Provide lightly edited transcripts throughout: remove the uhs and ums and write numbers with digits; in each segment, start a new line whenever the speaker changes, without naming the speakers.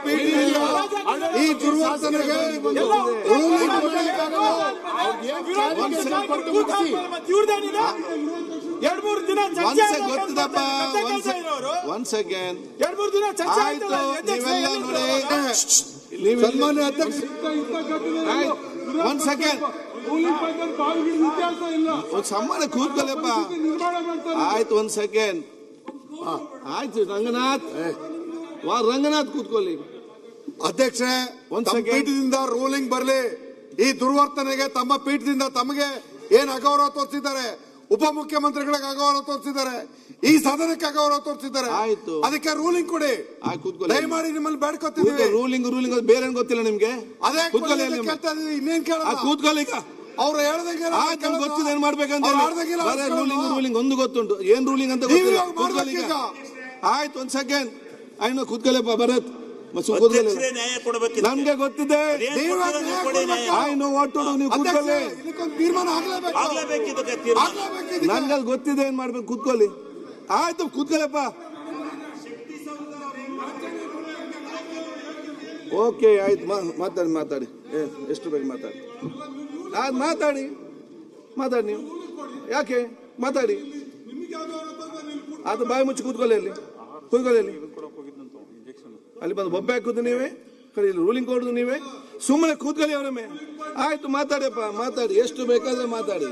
ಪೀಠದಿಂದ ಈ ದುರ್ವರ್ತನೆಗೆ ಸನ್ಮಾನ್ಯ ಅಧ್ಯಕ್ಷ ಸಮ್ಮಾನ ಕೂತ್ಕೊಳ್ಳಪ್ಪ. ಆಯ್ತು, ಒಂದ್ ಸೆಕೆಂಡ್. ಆಯ್ತು, ರಂಗನಾಥ್ ಕೂತ್ಕೊಳ್ಳಿ.
ಅಧ್ಯಕ್ಷ, ಪೀಠದಿಂದ ರೂಲಿಂಗ್ ಬರಲಿ. ಈ ದುರ್ವರ್ತನೆಗೆ ತಮ್ಮ ಪೀಠದಿಂದ ತಮಗೆ ಏನ್ ಅಗೌರವ ತೋರಿಸಿದ್ದಾರೆ, ಉಪಮುಖ್ಯಮಂತ್ರಿಗಳಿಗೆ ಅಗೌರವ ತೋರಿಸಿದ್ದಾರೆ, ಈ ಸದನಕ್ಕೆ ಅಗೌರವ ತೋರಿಸಿದ್ದಾರೆ.
ಆಯ್ತು,
ಅದಕ್ಕೆ ರೂಲಿಂಗ್ ಕೊಡಿ ದಯಮಾಡಿ, ನಿಮ್ಮಲ್ಲಿ ಬೇಡ್ಕೊತಿದ್ದೀವಿ.
ರೂಲಿಂಗ್ ಬೇರೆ ಗೊತ್ತಿಲ್ಲ ನಿಮ್ಗೆ?
ಅದೇ ಇನ್ನೇನ್ ಕೇಳ
ಕೂತ್ಕೊಳ್ಳಿ.
ಅವ್ರು ಹೇಳ್ದಂಗೆ
ಗೊತ್ತಿಲ್ಲ ಏನ್ ಮಾಡ್ಬೇಕಂತ. ರೂಲಿಂಗ್ ಒಂದು ಗೊತ್ತುಂಟು, ಏನ್ ರೂಲಿಂಗ್ ಅಂತ. ಆಯ್ತು, ಒಂದ್ ಸೆಕೆಂಡ್. ಆಯ್ತು, ಕೂತ್ಕೊಳ್ಳಪ್ಪ ಭರತ್. ನಮ್ಗೆ ಗೊತ್ತಿದೆ.
ತೀರ್ಮಾನ
ನನ್ಗೆ ಗೊತ್ತಿದೆ ಏನ್ ಮಾಡ್ಬೇಕು. ಕೂತ್ಕೊಳ್ಳಿ. ಆಯ್ತು, ಕೂತ್ಕೊಳ್ಳಪ್ಪ. ಓಕೆ, ಆಯ್ತು, ಮಾತಾಡಿ. ಎಷ್ಟು ಬೇಕು ಮಾತಾಡಿ. ಮಾತಾಡಿ ನೀವು. ಯಾಕೆ ಮಾತಾಡಿ? ಅದು ಬಾಯಿ ಮುಚ್ಚಿ ಕೂತ್ಕೊಳ್ಳಿ. ಅಲ್ಲಿ ಬಂದು ಬೊಬ್ಬೆ ಹಾಕುದು ನೀವೇ, ರೂಲಿಂಗ್ ಕೊಡುದು ನೀವೇ. ಸುಮ್ಮನೆ ಕೂತ್ಕೊಳ್ಳಿ ಅವರ ಮೇಲೆ. ಆಯ್ತು, ಮಾತಾಡಿಯಪ್ಪ, ಮಾತಾಡಿ. ಎಷ್ಟು ಬೇಕಾದ್ರೆ ಮಾತಾಡಿ.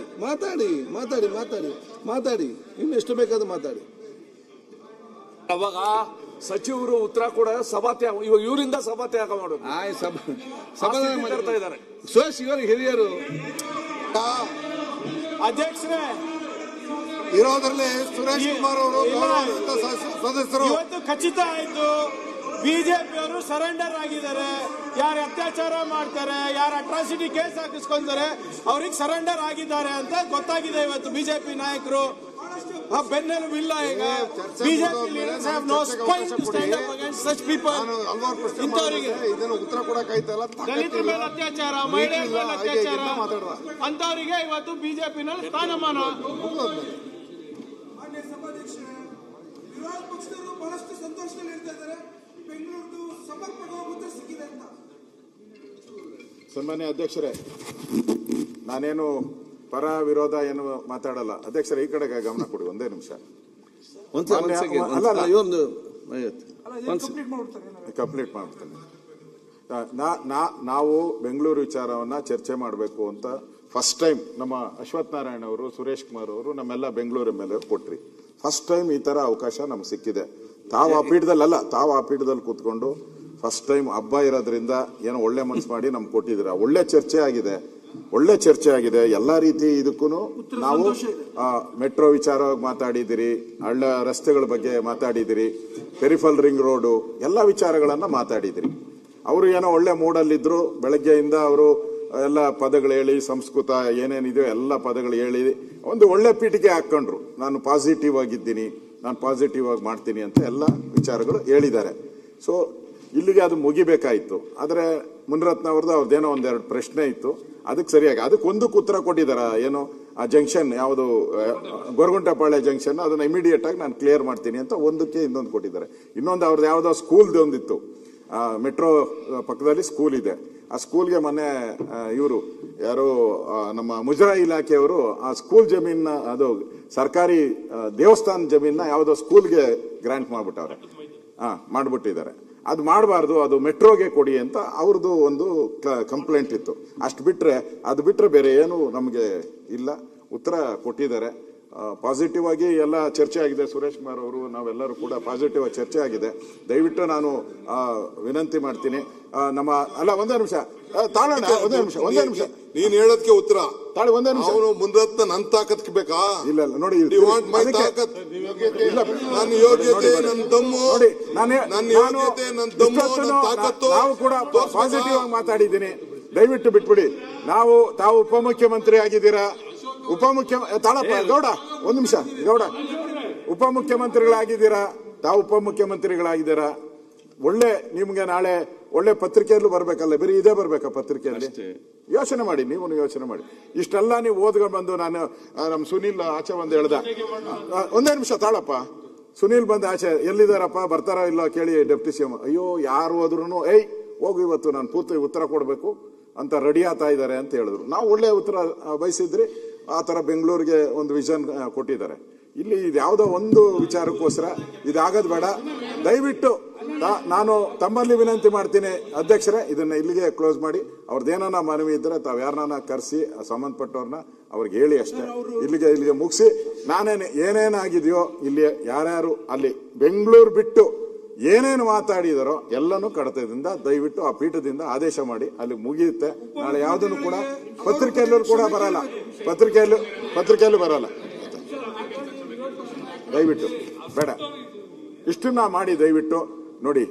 ಇನ್ನು ಎಷ್ಟು ಬೇಕಾದ್ರೆ ಮಾತಾಡಿ.
ಅವಾಗ ಸಚಿವರು ಉತ್ತರ ಕೂಡ ಸಭಾತ್ಯಾಗ, ಇವಾಗ ಇವರಿಂದ ಸಭಾತ್ಯಾಗ ಮಾಡೋದು.
ಸಮಾಧಾನ
ಮಾಡ್ತಾ ಇದ್ದಾರೆ.
ಇವರಿಗೆ ಹಿರಿಯರು.
ಅಧ್ಯಕ್ಷರೇ,
ಇರೋದ್ರಲ್ಲಿ ಸುರೇಶ್ ಕುಮಾರ್ ಅವರು ಸದಸ್ಯರು
ಇವತ್ತು ಖಚಿತ ಆಯ್ತು, ಬಿಜೆಪಿ ಅವರು ಸರೆಂಡರ್ ಆಗಿದ್ದಾರೆ. ಯಾರು ಅತ್ಯಾಚಾರ ಮಾಡ್ತಾರೆ, ಯಾರು ಅಟ್ರಾಸಿಟಿ ಕೇಸ್ ಹಾಕಿಸ್ಕೊಂತಾರೆ, ಅವ್ರಿಗೆ ಸರೆಂಡರ್ ಆಗಿದ್ದಾರೆ ಅಂತ ಗೊತ್ತಾಗಿದೆ. ಇವತ್ತು ಬಿಜೆಪಿ ನಾಯಕರು ಬೆನ್ನೆಲುಬು ಇಲ್ಲ. ಈಗ BJP leaders have no spine to stand up against such people. ಇಂಥವರಿಗೆ
ಇದನ್ನು ಉತ್ತರ ಕೊಡಕ್ಕಾಯ್ತಲ್ಲ.
ದಲಿತರ ಮೇಲೆ ಅತ್ಯಾಚಾರ, ಮಹಿಳೆಯರ ಮೇಲೆ ಅತ್ಯಾಚಾರ ಅಂತವರಿಗೆ ಇವತ್ತು ಬಿಜೆಪಿನಲ್ಲಿ ಸ್ಥಾನಮಾನ.
ವಿರೋಧ ಪಕ್ಷದವರು ಬಹಳಷ್ಟು ಸಂತೋಷದಲ್ಲಿ ಇರ್ತಾ ಇದ್ದಾರೆ. ಬೆಂಗಳೂರು ಸಮರ್ಪಕವಾಗಿ ಉತ್ತರ ಸಿಕ್ಕಿದೆ ಅಂತ.
ಸನ್ಮಾನ್ಯ ಅಧ್ಯಕ್ಷರೇ, ನಾನೇನು ಪರ ವಿರೋಧ ಏನು ಮಾತಾಡಲ್ಲ. ಅಧ್ಯಕ್ಷರೇ, ಈ ಕಡೆಗೆ ಗಮನ ಕೊಡಿ. ಒಂದೇ ನಿಮಿಷ ಕಂಪ್ಲೀಟ್ ಮಾಡ್ಬಿಡ್ತೇನೆ. ನಾವು ಬೆಂಗಳೂರು ವಿಚಾರವನ್ನ ಚರ್ಚೆ ಮಾಡಬೇಕು ಅಂತ ಫಸ್ಟ್ ಟೈಮ್ ನಮ್ಮ ಅಶ್ವಥ್ ನಾರಾಯಣ ಅವರು, ಸುರೇಶ್ ಕುಮಾರ್ ಅವರು, ನಮ್ಮೆಲ್ಲ ಬೆಂಗಳೂರು ಮೇಲೆ ಕೊಟ್ರಿ. ಫಸ್ಟ್ ಟೈಮ್ ಈ ತರ ಅವಕಾಶ ನಮ್ಗೆ ಸಿಕ್ಕಿದೆ. ತಾವು ಆ ಪೀಠದಲ್ಲಿ ಕೂತ್ಕೊಂಡು ಫಸ್ಟ್ ಟೈಮ್ ಹಬ್ಬ ಇರೋದ್ರಿಂದ ಏನೋ ಒಳ್ಳೆ ಮನಸ್ಸು ಮಾಡಿ ನಮ್ಗೆ ಕೊಟ್ಟಿದ್ದೀರಾ. ಒಳ್ಳೆ ಚರ್ಚೆ ಆಗಿದೆ. ಎಲ್ಲಾ ರೀತಿ ಇದಕ್ಕೂ ನಾವು ಮೆಟ್ರೋ ವಿಚಾರವಾಗಿ ಮಾತಾಡಿದಿರಿ, ಹಳ್ಳ ರಸ್ತೆಗಳ ಬಗ್ಗೆ ಮಾತಾಡಿದಿರಿ, ಪೆರಿಫಲ್ ರಿಂಗ್ ರೋಡು, ಎಲ್ಲ ವಿಚಾರಗಳನ್ನ ಮಾತಾಡಿದಿರಿ. ಅವರು ಏನೋ ಒಳ್ಳೆ ಮೂಡಲ್ಲಿದ್ರು. ಬೆಳಗ್ಗೆಯಿಂದ ಅವರು ಎಲ್ಲ ಪದಗಳು ಹೇಳಿ, ಸಂಸ್ಕೃತ ಏನೇನಿದೆಯೋ ಎಲ್ಲ ಪದಗಳು ಹೇಳಿ ಒಂದು ಒಳ್ಳೆ ಪೀಠಿಗೆ ಹಾಕೊಂಡ್ರು. ನಾನು ಪಾಸಿಟಿವ್ ಆಗಿದ್ದೀನಿ, ನಾನು ಪಾಸಿಟಿವ್ ಆಗಿ ಮಾಡ್ತೀನಿ ಅಂತ ಎಲ್ಲ ವಿಚಾರಗಳು ಹೇಳಿದ್ದಾರೆ. ಸೊ ಇಲ್ಲಿಗೆ ಅದು ಮುಗಿಬೇಕಾಯ್ತು. ಆದರೆ ಮುನಿರತ್ನ ಅವ್ರದ್ದೇನೋ ಒಂದೆರಡು ಪ್ರಶ್ನೆ ಇತ್ತು, ಅದಕ್ಕೆ ಸರಿಯಾಗಿ ಅದಕ್ಕೊಂದಕ್ಕೆ ಉತ್ತರ ಕೊಟ್ಟಿದ್ದಾರ. ಏನು ಆ ಜಂಕ್ಷನ್ ಯಾವುದು ಗೊರಗುಂಟೆಪಾಳ್ಯ ಜಂಕ್ಷನ್, ಅದನ್ನ ಇಮಿಡಿಯೇಟ್ ಆಗಿ ನಾನು ಕ್ಲಿಯರ್ ಮಾಡ್ತೀನಿ ಅಂತ ಒಂದಕ್ಕೆ ಇನ್ನೊಂದು ಕೊಟ್ಟಿದ್ದಾರೆ. ಇನ್ನೊಂದು ಅವ್ರದ್ದು ಯಾವುದೋ ಸ್ಕೂಲ್ದು ಒಂದಿತ್ತು, ಮೆಟ್ರೋ ಪಕ್ಕದಲ್ಲಿ ಸ್ಕೂಲ್ ಇದೆ. ಆ ಸ್ಕೂಲ್ಗೆ ಮೊನ್ನೆ ಇವರು ಯಾರು ನಮ್ಮ ಮುಜರಾಯಿ ಇಲಾಖೆಯವರು ಆ ಸ್ಕೂಲ್ ಜಮೀನ, ಅದು ಸರ್ಕಾರಿ ದೇವಸ್ಥಾನ ಜಮೀನ ಯಾವುದೋ ಸ್ಕೂಲ್ಗೆ ಗ್ರಾಂಟ್ ಮಾಡ್ಬಿಟ್ಟಿದ್ದಾರೆ. ಅದು ಮಾಡಬಾರ್ದು, ಅದು ಮೆಟ್ರೋಗೆ ಕೊಡಿ ಅಂತ ಅವ್ರದ್ದು ಒಂದು ಕಂಪ್ಲೇಂಟ್ ಇತ್ತು. ಅದು ಬಿಟ್ರೆ ಬೇರೆ ಏನು ನಮಗೆ ಇಲ್ಲ. ಉತ್ತರ ಕೊಟ್ಟಿದ್ದಾರೆ. ಪಾಸಿಟಿವ್ ಆಗಿ ಎಲ್ಲ ಚರ್ಚೆ ಆಗಿದೆ. ಸುರೇಶ್ ಕುಮಾರ್ ಅವರು, ನಾವೆಲ್ಲರೂ ಕೂಡ ಪಾಸಿಟಿವ್ ಆಗಿ ಚರ್ಚೆ ಆಗಿದೆ. ದಯವಿಟ್ಟು ನಾನು ವಿನಂತಿ ಮಾಡ್ತೀನಿ. ಒಂದೇ ನಿಮಿಷ ತಾಳಣ್ಣ, ಒಂದೇ ನಿಮಿಷ
ನೀನ್ ಹೇಳೋದಕ್ಕೆ ಉತ್ತರ
ತಾಳಿ. ಒಂದೇ ನಿಮಿಷ.
ಅವನು ಮುನಿರತ್ನ ನನ್ ತಾಕತ್ ಬೇಕಾ?
ಇಲ್ಲ ನೋಡಿ,
ನನ್ನ ಯೋಗ್ಯತೆ, ನನ್ನ ದಮ್ಮು, ನನ್ನ ಯೋಗ್ಯತೆ, ನನ್ನ ದಮ್ಮು, ನನ್ನ ತಾಕತ್ತು.
ನಾವು ಕೂಡ ಪಾಸಿಟಿವ್ ಆಗಿ ಮಾತಾಡಿದ್ದೀನಿ. ದಯವಿಟ್ಟು ಬಿಟ್ಬಿಡಿ. ತಾವು ಉಪಮುಖ್ಯಮಂತ್ರಿ ಆಗಿದ್ದೀರಾ. ಗೌಡ ಒಂದ್ ನಿಮಿಷ. ಗೌಡ ಉಪಮುಖ್ಯಮಂತ್ರಿಗಳಾಗಿದ್ದೀರಾ. ಒಳ್ಳೆ ನಿಮ್ಗೆ ನಾಳೆ ಒಳ್ಳೆ ಪತ್ರಿಕೆಯಲ್ಲೂ ಬರ್ಬೇಕಲ್ಲ, ಬರೀ ಇದೇ ಬರ್ಬೇಕಾ ಪತ್ರಿಕೆಯಲ್ಲಿ? ಯೋಚನೆ ಮಾಡಿ, ನೀವು ಯೋಚನೆ ಮಾಡಿ. ಇಷ್ಟೆಲ್ಲ ನೀವು ಓದ್ಕೊಂಡು ಬಂದು, ನಾನು ನಮ್ಮ ಸುನೀಲ್ ಆಚೆ ಬಂದು ಹೇಳ್ದ. ಒಂದೇ ನಿಮಿಷ ತಾಳಪ್ಪ. ಸುನೀಲ್ ಬಂದ ಆಚೆ ಎಲ್ಲಿದ್ದಾರಪ್ಪ ಬರ್ತಾರ ಇಲ್ಲ ಕೇಳಿ ಡೆಪ್ಟಿ ಸಿಎಂ. ಅಯ್ಯೋ ಯಾರು ಹೋದ್ರು ಹೋಗು ಇವತ್ತು ನಾನು ಪೂರ್ತಿ ಉತ್ತರ ಕೊಡಬೇಕು ಅಂತ ರೆಡಿ ಆಗ್ತಾ ಇದ್ದಾರೆ ಅಂತ ಹೇಳಿದ್ರು. ನಾವು ಒಳ್ಳೆ ಉತ್ತರ ಬಯಸಿದ್ರಿ. ಆ ತರ ಬೆಂಗಳೂರಿಗೆ ಒಂದು ವಿಷನ್ ಕೊಟ್ಟಿದ್ದಾರೆ. ಇಲ್ಲಿ ಇದ್ಯಾವುದೋ ಒಂದು ವಿಚಾರಕ್ಕೋಸ್ಕರ ಇದಾಗದ್ ಬೇಡ. ದಯವಿಟ್ಟು ನಾನು ತಮ್ಮಲ್ಲಿ ವಿನಂತಿ ಮಾಡ್ತೀನಿ ಅಧ್ಯಕ್ಷರೇ, ಇದನ್ನ ಇಲ್ಲಿಗೆ ಕ್ಲೋಸ್ ಮಾಡಿ. ಅವ್ರದ್ದೇನ ಮನವಿ ಇದ್ರೆ ತಾವ್ ಯಾರನ್ನ ಕರೆಸಿ ಸಂಬಂಧಪಟ್ಟವ್ರನ್ನ ಅವ್ರಿಗೆ ಹೇಳಿ ಅಷ್ಟೇ. ಇಲ್ಲಿಗೆ ಮುಗಿಸಿ ನಾನೇನು ಏನೇನಾಗಿದೆಯೋ ಇಲ್ಲಿ ಯಾರ್ಯಾರು ಅಲ್ಲಿ ಬೆಂಗಳೂರು ಬಿಟ್ಟು ಏನೇನು ಮಾತಾಡಿದಾರೋ ಎಲ್ಲನೂ ಕಡತದಿಂದ ದಯವಿಟ್ಟು ಆ ಪೀಠದಿಂದ ಆದೇಶ ಮಾಡಿ ಅಲ್ಲಿ ಮುಗಿಯುತ್ತೆ. ನಾಳೆ ಯಾವುದನ್ನು ಕೂಡ ಪತ್ರಿಕೆಯಲ್ಲೂ ಕೂಡ ಬರಲ್ಲ, ಪತ್ರಿಕೆಯಲ್ಲೂ ಬರಲ್ಲ. ದಯವಿಟ್ಟು ಬೇಡ, ಇಷ್ಟನ್ನ ಮಾಡಿ ದಯವಿಟ್ಟು ನೋಡಿ.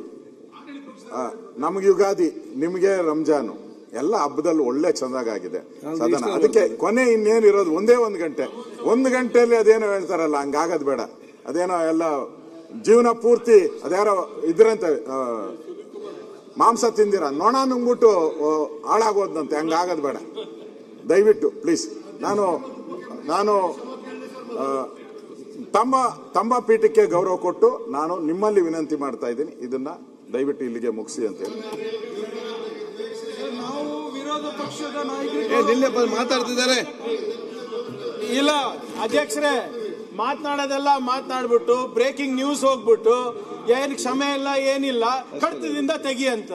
ನಮ್ಗೆ ಯುಗಾದಿ, ನಿಮ್ಗೆ ರಂಜಾನು, ಎಲ್ಲ ಹಬ್ಬದಲ್ಲಿ ಒಳ್ಳೆ ಚಂದಾಗಿದೆ ಸದನ. ಅದಕ್ಕೆ ಕೊನೆ ಇನ್ನೇನಿರೋದು ಒಂದೇ 1 ಗಂಟೆ. 1 ಗಂಟೆಯಲ್ಲಿ ಅದೇನೋ ಹೇಳ್ತಾರಲ್ಲ, ಹಂಗಾಗದ್ ಬೇಡ. ಅದೇನೋ ಎಲ್ಲ ಜೀವನ ಪೂರ್ತಿ ಅದ್ಯಾರೋ ಇದ್ರಂತೆ, ಮಾಂಸ ತಿಂದಿರ ನೊಣ ನುಂಗ್ಬಿಟ್ಟು ಹಾಳಾಗೋದಂತೆ, ಹಂಗಾಗದ್ ಬೇಡ. ದಯವಿಟ್ಟು ಪ್ಲೀಸ್, ನಾನು ತಮ್ಮ ಪೀಠಕ್ಕೆ ಗೌರವ ಕೊಟ್ಟು ನಾನು ನಿಮ್ಮಲ್ಲಿ ವಿನಂತಿ ಮಾಡ್ತಾ ಇದ್ದೀನಿ, ಇದನ್ನ ದಯವಿಟ್ಟು ಇಲ್ಲಿಗೆ ಮುಗಿಸಿ ಅಂತ ಹೇಳಿ.
ನಾವು ವಿರೋಧ ಪಕ್ಷದ ನಾಯಕರು
ನಿನ್ನೆ ಮಾತಾಡ್ತಿದ್ದಾರೆ.
ಇಲ್ಲ ಅಧ್ಯಕ್ಷರೇ, ಮಾತನಾಡೋದೆಲ್ಲ ಮಾತನಾಡ್ಬಿಟ್ಟು ಬ್ರೇಕಿಂಗ್ ನ್ಯೂಸ್ ಹೋಗ್ಬಿಟ್ಟು ಏನ್ ಕ್ಷಮೆ ಇಲ್ಲ ಏನಿಲ್ಲ, ಕಡತದಿಂದ ತೆಗಿ ಅಂತ.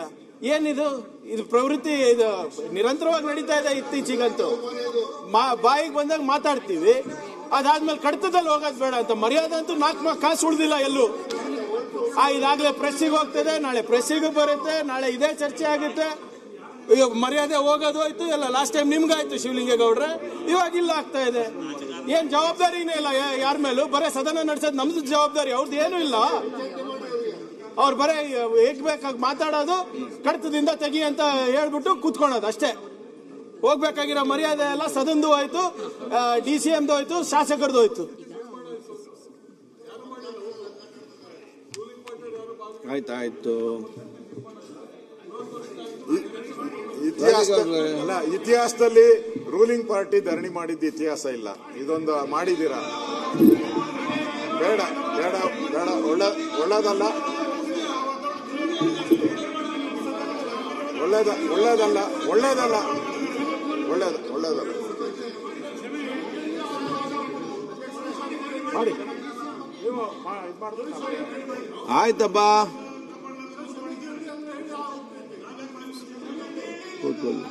ಏನಿದು? ಇದು ಪ್ರವೃತ್ತಿ ಇದು ನಿರಂತರವಾಗಿ ನಡೀತಾ ಇದೆ ಇತ್ತೀಚೆಗಂತೂ. ಬಾಯಿಗೆ ಬಂದಾಗ ಮಾತಾಡ್ತೀವಿ, ಅದಾದ್ಮೇಲೆ ಕಡತದಲ್ಲಿ ಹೋಗೋದು ಬೇಡ ಅಂತ. ಮರ್ಯಾದೆ ಅಂತೂ 4 ಕಾಸು ಉಳಿದಿಲ್ಲ ಎಲ್ಲೂ. ಇದಾಗ್ಲೇ ಪ್ರೆಸ್ಸಿಗೆ ಹೋಗ್ತದೆ, ನಾಳೆ ಪ್ರೆಸ್ಸಿಗೂ ಬರುತ್ತೆ, ನಾಳೆ ಇದೇ ಚರ್ಚೆ ಆಗುತ್ತೆ. ಈಗ ಮರ್ಯಾದೆ ಹೋಗೋದು ಆಯ್ತು, ಎಲ್ಲ ಲಾಸ್ಟ್ ಟೈಮ್ ನಿಮ್ಗಾಯ್ತು ಶಿವಲಿಂಗೇಗೌಡ್ರೆ, ಇವಾಗಿಲ್ಲ ಆಗ್ತಾ ಇದೆ. ಏನ್ ಜವಾಬ್ದಾರಿನೇ ಇಲ್ಲ ಯಾರ ಮೇಲೂ, ಬರೇ ಸದನ ನಡೆಸೋದು ನಮ್ದು ಜವಾಬ್ದಾರಿ, ಅವ್ರದ್ದು ಏನೂ ಇಲ್ಲ. ಅವ್ರು ಬರೇ ಹೇಗ್ ಬೇಕಾಗಿ ಮಾತಾಡೋದು, ಕಡತದಿಂದ ತೆಗಿ ಅಂತ ಹೇಳ್ಬಿಟ್ಟು ಕೂತ್ಕೊಳ್ಳೋದು ಅಷ್ಟೇ. ಹೋಗ್ಬೇಕಾಗಿರೋ ಮರ್ಯಾದೆ ಎಲ್ಲ ಸದನದ್ದು ಹೋಯ್ತು, DCMದು ಹೋಯ್ತು, ಶಾಸಕರದು ಹೋಯ್ತು.
ಆಯ್ತಾಯ್ತು.
ಇತಿಹಾಸದಲ್ಲಿ ರೂಲಿಂಗ್ ಪಾರ್ಟಿ ಧರಣಿ ಮಾಡಿದ್ದು ಇತಿಹಾಸ ಇಲ್ಲ. ಇದೊಂದು ಮಾಡಿದೀರಾ? ಬೇಡ ಬೇಡ ಬೇಡ, ಒಳ್ಳೇದಲ್ಲ, ಒಳ್ಳೇದಲ್ಲ ಮಾಡಿ.
ಆಯ್ತಪ್ಪ, ಕೂತ್ಕೊಳ್ಳಿ.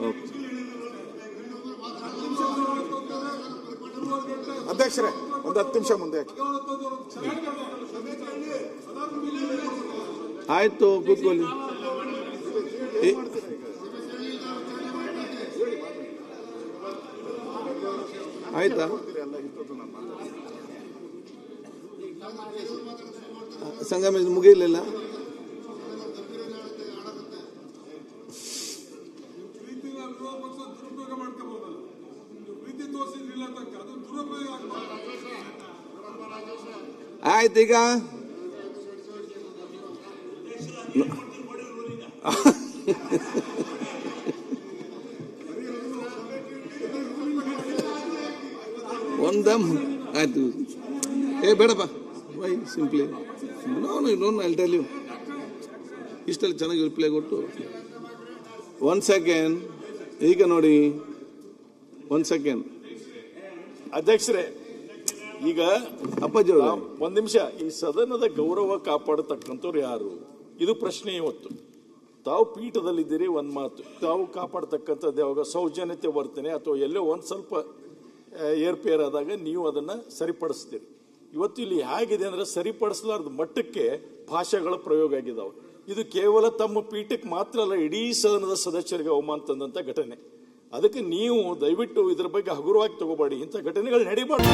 ಓಕೆ
ಅಧ್ಯಕ್ಷರೇ, ಒಂದು 10 ನಿಮಿಷ ಮುಂದೆ ಹಾಕಿ.
ಆಯ್ತು, ಕೂತ್ಕೊಳ್ಳಿ. ಆಯ್ತಾ? ಸಂಗಮ ಮುಗಿಯಲಿಲ್ಲ. ಆಯ್ತು, ಈಗ ಒಂದಮ್ ಆಯ್ತು. ಬೇಡಪ್ಪ, ವೈ ಸಿಂಪ್ಲಿ ನೋನು ಐ ಟೆಲ್ ಯು. ಇಷ್ಟಲ್ಲಿ ಚೆನ್ನಾಗಿ ರಿಪ್ಲೈ ಕೊಟ್ಟು 1 ಸೆಕೆಂಡ್. ಈಗ ನೋಡಿ, 1 ಸೆಕೆಂಡ್
ಅಧ್ಯಕ್ಷರೇ. ಈಗ
ಅಪ್ಪಾಜಿ
ಒಂದ್ ನಿಮಿಷ, ಈ ಸದನದ ಗೌರವ ಕಾಪಾಡತಕ್ಕಂಥವ್ರು ಯಾರು? ಇದು ಪ್ರಶ್ನೆ. ಇವತ್ತು ತಾವು ಪೀಠದಲ್ಲಿದ್ದೀರಿ, ಒಂದ್ ಮಾತು ತಾವು ಕಾಪಾಡತಕ್ಕಂಥದ್ದು ಯಾವಾಗ ಸೌಜನ್ಯತೆ ವರ್ತನೆ ಅಥವಾ ಎಲ್ಲೋ ಒಂದ್ ಸ್ವಲ್ಪ ಏರ್ಪೇರ್ ಆದಾಗ ನೀವು ಅದನ್ನ ಸರಿಪಡಿಸ್ತೀರಿ. ಇವತ್ತು ಇಲ್ಲಿ ಹೇಗಿದೆ ಅಂದ್ರೆ ಸರಿಪಡಿಸಲಾರ್ದ ಮಟ್ಟಕ್ಕೆ ಭಾಷೆಗಳ ಪ್ರಯೋಗ ಆಗಿದಾವೆ. ಇದು ಕೇವಲ ತಮ್ಮ ಪೀಠಕ್ಕೆ ಮಾತ್ರ ಅಲ್ಲ, ಇಡೀ ಸದನದ ಸದಸ್ಯರಿಗೆ ಅವಮಾನ ತಂದಂತ ಘಟನೆ. ಅದಕ್ಕೆ ನೀವು ದಯವಿಟ್ಟು ಇದ್ರ ಬಗ್ಗೆ ಹಗುರವಾಗಿ ತಗೋಬೇಡಿ, ಇಂಥ ಘಟನೆಗಳು ನಡೀಬಾರ್ದು.